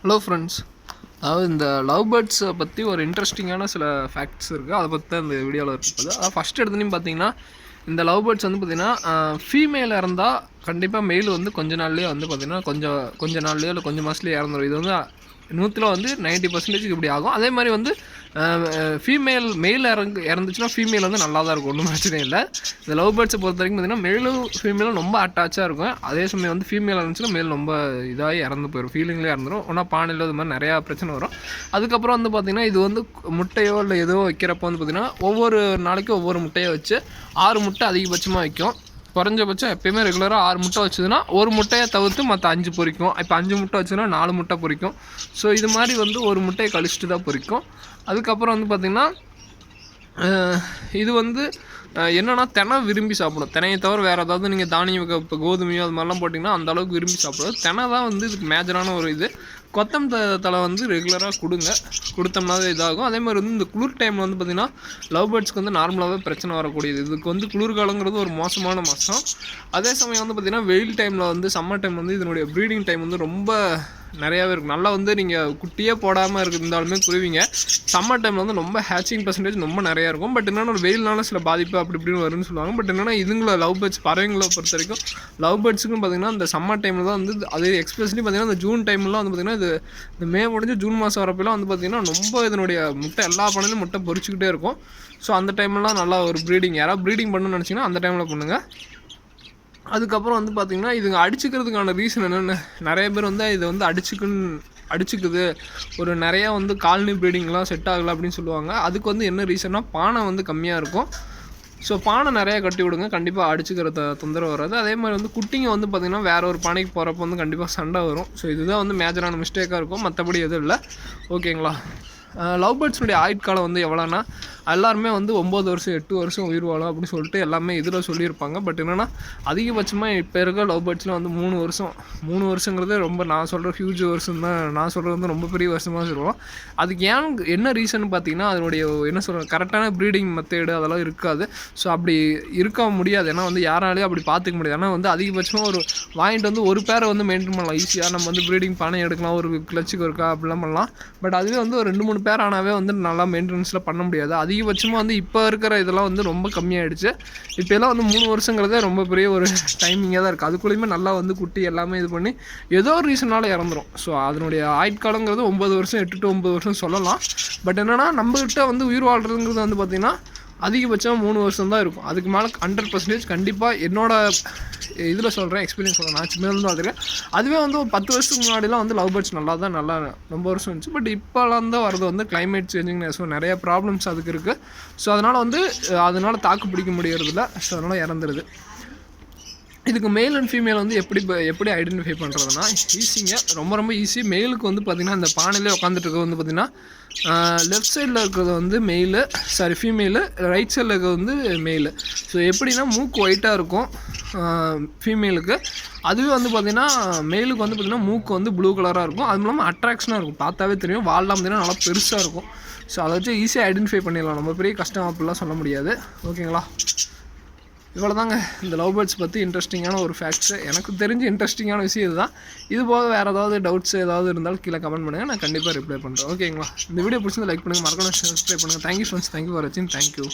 Hello friends, அதாவது இந்த love பேர்ட்ஸை பற்றி ஒரு இன்ட்ரெஸ்டிங்கான சில ஃபேக்ட்ஸ் இருக்குது. அதை பற்றி தான் இந்த வீடியோவில் இருக்குது. அதாவது ஃபஸ்ட் எடுத்துன்னு பார்த்தீங்கன்னா, இந்த லவ் பேர்ட்ஸ் வந்து பார்த்திங்கன்னா ஃபீமேல் இறந்தால் கண்டிப்பாக மெயில் வந்து கொஞ்ச நாள்லேயே வந்து பார்த்திங்கன்னா கொஞ்சம் நாள்லேயோ இல்லை கொஞ்சம் மாதத்துலேயே இறந்துடும். இது வந்து 100ல் வந்து 90% இப்படி ஆகும். அதே மாதிரி வந்து மெயில் இறந்துச்சுன்னா ஃபீமேல் வந்து நல்லா தான் இருக்கும், ஒன்றும் பிரச்சனை இல்லை. இந்த லவ் பேர்ட்ஸை பொறுத்த வரைக்கும் பார்த்திங்கன்னா மேலும் ஃபீமேலும் ரொம்ப அட்டாச்சாக இருக்கும். அதே சமயம் வந்து ஃபீமேல் இருந்துச்சுன்னா மேல் ரொம்ப இதாகி இறந்து போயிடும், ஃபீலிங்லேயே இறந்துடும். ஒன்றா பானையில் இது மாதிரி நிறையா பிரச்சனை வரும். அதுக்கப்புறம் வந்து பார்த்திங்கன்னா இது வந்து முட்டையோ இல்லை ஏதோ வைக்கிறப்போ வந்து பார்த்திங்கன்னா ஒவ்வொரு நாளைக்கும் ஒவ்வொரு முட்டையை வச்சு 6 முட்டை அதிகபட்சமாக வைக்கும். குறைஞ்சபட்சம் எப்பயுமே ரெகுலராக 6 முட்டை வச்சதுன்னா ஒரு முட்டையை தவிர்த்து மற்ற 5 பொரிக்கும். இப்போ 5 முட்டை வச்சுன்னா 4 முட்டை பொரிக்கும். ஸோ இது மாதிரி வந்து ஒரு முட்டையை கழிச்சிட்டு தான் பொரிக்கும். அதுக்கப்புறம் வந்து பார்த்திங்கன்னா இது வந்து என்னென்னா தினை விரும்பி சாப்பிடும். தினையை தவிர வேறு ஏதாவது நீங்கள் தானியம் இப்போ கோதுமையோ அது மாதிரிலாம் போட்டிங்கன்னா அந்தளவுக்கு விரும்பி சாப்பிடும். தினை தான் வந்து இதுக்கு மேஜரான ஒரு இது. கொத்தம் தலை வந்து ரெகுலராக கொடுத்தோம்னா இதாகும். அதே மாதிரி வந்து இந்த குளிர் டைமில் வந்து பார்த்திங்கன்னா லவ் பேர்ட்ஸ்க்கு வந்து நார்மலாகவே பிரச்சனை வரக்கூடியது. இதுக்கு வந்து குளிர்காலங்கிறது ஒரு மோசமான மாதம். அதே சமயம் வந்து பார்த்திங்கன்னா வெயில் டைமில் வந்து சம்மர் டைம் வந்து இதனுடைய ப்ரீடிங் டைம் வந்து ரொம்ப நிறையாவே இருக்கும். நல்லா வந்து நீங்கள் குட்டியே போடாமல் இருந்தாலுமே குருவிங்க சம்மர் டைமில் வந்து ரொம்ப ஹேச்சிங் பர்சன்டேஜ் ரொம்ப நிறையா இருக்கும். பட் என்னென்னா ஒரு வெயில்னால சில பாதிப்பு அப்படி இப்படின்னு வரும்னு சொல்லுவாங்க. பட் என்னென்னா இதுங்களை லவ் பேர்ட்ஸ் பறவைங்களை பொறுத்த வரைக்கும் லவ் பேர்ட்ஸுக்குன்னு பார்த்திங்கன்னா இந்த சம்மர் டைமில் தான் வந்து அது எக்ஸ்பெஷலி பார்த்திங்கன்னா இந்த ஜூன் டைம்லாம் வந்து பார்த்திங்கன்னா இந்த மே முடிஞ்சு ஜூன் மாதம் வரப்பெல்லாம் வந்து பார்த்திங்கன்னா ரொம்ப இதனுடைய முட்டை எல்லா பணிலும் முட்டை பொரிச்சிக்கிட்டே இருக்கும். ஸோ அந்த டைம்லாம் நல்லா ஒரு ப்ரீடிங் யாராவது ப்ரீடிங் பண்ணணும்னு நினச்சிங்கன்னா அந்த டைமில் பண்ணுங்கள். அதுக்கப்புறம் வந்து பார்த்திங்கன்னா இதுங்க அடிச்சுக்கிறதுக்கான ரீசன் என்னென்னு நிறைய பேர் வந்து இதை வந்து அடிச்சுக்குது ஒரு நிறையா வந்து காலனி ப்ரீடிங்லாம் செட் ஆகலை அப்படின்னு சொல்லுவாங்க. அதுக்கு வந்து என்ன ரீசன்னா பானை வந்து கம்மியாக இருக்கும். ஸோ பானை நிறையா கட்டி விடுங்க, கண்டிப்பாக அடிச்சுக்கிற தொந்தரவு வராது. அதே மாதிரி வந்து குட்டிங்க வந்து பார்த்திங்கன்னா வேறு ஒரு பானைக்கு போகிறப்ப வந்து கண்டிப்பாக சண்டை வரும். ஸோ இதுதான் வந்து மேஜரான மிஸ்டேக்காக இருக்கும், மற்றபடி எதுவும் இல்லை. ஓகேங்களா? லவ் பேர்ட்ஸுடைய ஆயுட்காலம் வந்து எவ்வளோனா எல்லாருமே வந்து 9 வருஷம் 8 வருஷம் உயிர் வாழும் அப்படின்னு சொல்லிட்டு எல்லாமே இதில் சொல்லியிருப்பாங்க. பட் என்னென்னா அதிகபட்சமாக இப்போ இருக்க லவ் பேர்ட்ஸில் வந்து 3 வருஷங்கிறது ரொம்ப நான் சொல்கிற ஹியூஜ் வருஷம் தான். நான் சொல்கிறது வந்து ரொம்ப பெரிய வருஷமாக சொல்லுவோம். அதுக்கு என்ன ரீசன் பார்த்தீங்கன்னா அதனுடைய என்ன சொல்கிறது கரெக்டான ப்ரீடிங் மெத்தேடு அதெல்லாம் இருக்காது. ஸோ அப்படி இருக்க முடியாது. ஏன்னா வந்து யாராலையும் அப்படி பார்த்துக்க முடியாது. ஏன்னா வந்து அதிகபட்சமாக ஒரு வாங்கிட்டு வந்து ஒரு பேரை வந்து மெயின்டைன் பண்ணலாம் ஈஸியாக. நம்ம வந்து ப்ரீடிங் பானை எடுக்கலாம், ஒரு கிளச்சுக்கு இருக்கா அப்படிலாம் பண்ணலாம். பட் அதுவே வந்து ஒரு 2-3 பேர் ஆனாவே வந்து நல்லா மெயின்டெனன்ஸில் பண்ண முடியாது. அதிகபட்சமாக வந்து இப்போ இருக்கிற இதெல்லாம் வந்து ரொம்ப கம்மியாகிடுச்சு. இப்போ எல்லாம் வந்து 3 வருஷங்கிறதே ரொம்ப பெரிய ஒரு டைமிங்காக தான் இருக்குது. அதுக்குள்ளேயுமே நல்லா வந்து குட்டி எல்லாமே இது பண்ணி ஏதோ ஒரு ரீசனால் இறந்துடும். ஸோ அதனுடைய ஆயுட்காலங்கிறது 9 வருஷம் 8 to 9 வருஷம் சொல்லலாம். பட் என்னென்னா நம்மகிட்ட வந்து உயிர் வாழ்கிறதுங்கிறது வந்து பார்த்திங்கன்னா அதிகபட்சம் 3 வருஷம் தான் இருக்கும். அதுக்கு மேலே 100% கண்டிப்பாக என்னோட இதில் சொல்கிறேன், எக்ஸ்பீரியன்ஸ் சொல்கிறேன். நான் சின்னதுலேருந்து பார்த்துருக்கேன். அதுவே வந்து ஒரு 10 வருஷத்துக்கு முன்னாடிலாம் வந்து லவ் பேர்ட்ஸ் நல்லா ரொம்ப வருஷம் இருந்துச்சு. பட் இப்போலாம் தான் வரது வந்து கிளைமேட் சேஞ்சிங். ஸோ நிறைய ப்ராப்ளம்ஸ் அதுக்கு இருக்குது. ஸோ அதனால் தாக்கு பிடிக்க முடியறதில்ல. ஸோ அதனால் இறந்துருது. இதுக்கு மேல் அண்ட் ஃபீமேல் வந்து எப்படி ஐடென்டிஃபை பண்ணுறதுனா ஈஸிங்க, ரொம்ப ஈஸி. மெயிலுக்கு வந்து பார்த்திங்கன்னா இந்த பானையிலே உட்காந்துட்டு இருக்கிறது வந்து பார்த்திங்கன்னா லெஃப்ட் சைடில் இருக்கிறது வந்து ஃபீமேலு, ரைட் சைடில் இருக்கிறது வந்து மெயிலு. ஸோ எப்படின்னா மூக்கு ஒயிட்டாக இருக்கும் ஃபீமேலுக்கு. அதுவே வந்து பார்த்திங்கன்னா மெயிலுக்கு வந்து பார்த்திங்கன்னா மூக்கு வந்து ப்ளூ கலராக இருக்கும். அதுவும் இல்லாமல் அட்ராக்ஷனாக இருக்கும், பார்த்தாவே தெரியும். வால்லாம் பார்த்திங்கன்னா நல்லா பெருசாக இருக்கும். ஸோ அதை வச்சு ஈஸியாக ஐடென்டிஃபை பண்ணிடலாம். நம்ம பெரிய கஷ்டம் அப்படிலாம் சொல்ல முடியாது. ஓகேங்களா? இவ்வளோ தாங்க இந்த லவ் பேர்ட்ஸ் பற்றி இன்ட்ரெஸ்டிங்கான ஒரு ஃபேக்ட்ஸு. எனக்கு தெரிஞ்ச இன்ட்ரெஸ்டிங்கான விஷயம் இதுதான். இது போக வேறு ஏதாவது டவுட்ஸ் ஏதாவது இருந்தாலும் கீழே கமெண்ட் பண்ணுங்கள், நான் கண்டிப்பாக ரிப்ளை பண்ணுறேன். ஓகேங்களா? இந்த வீடியோ பிடிச்சி லைக் பண்ணுங்கள், மறக்காம சப்ஸ்கிரைப் பண்ணுங்கள். தேங்க்யூ ஃப்ரெண்ட்ஸ், தேங்க்யூ ஃபார் வாட்சிங். தேங்க்யூ.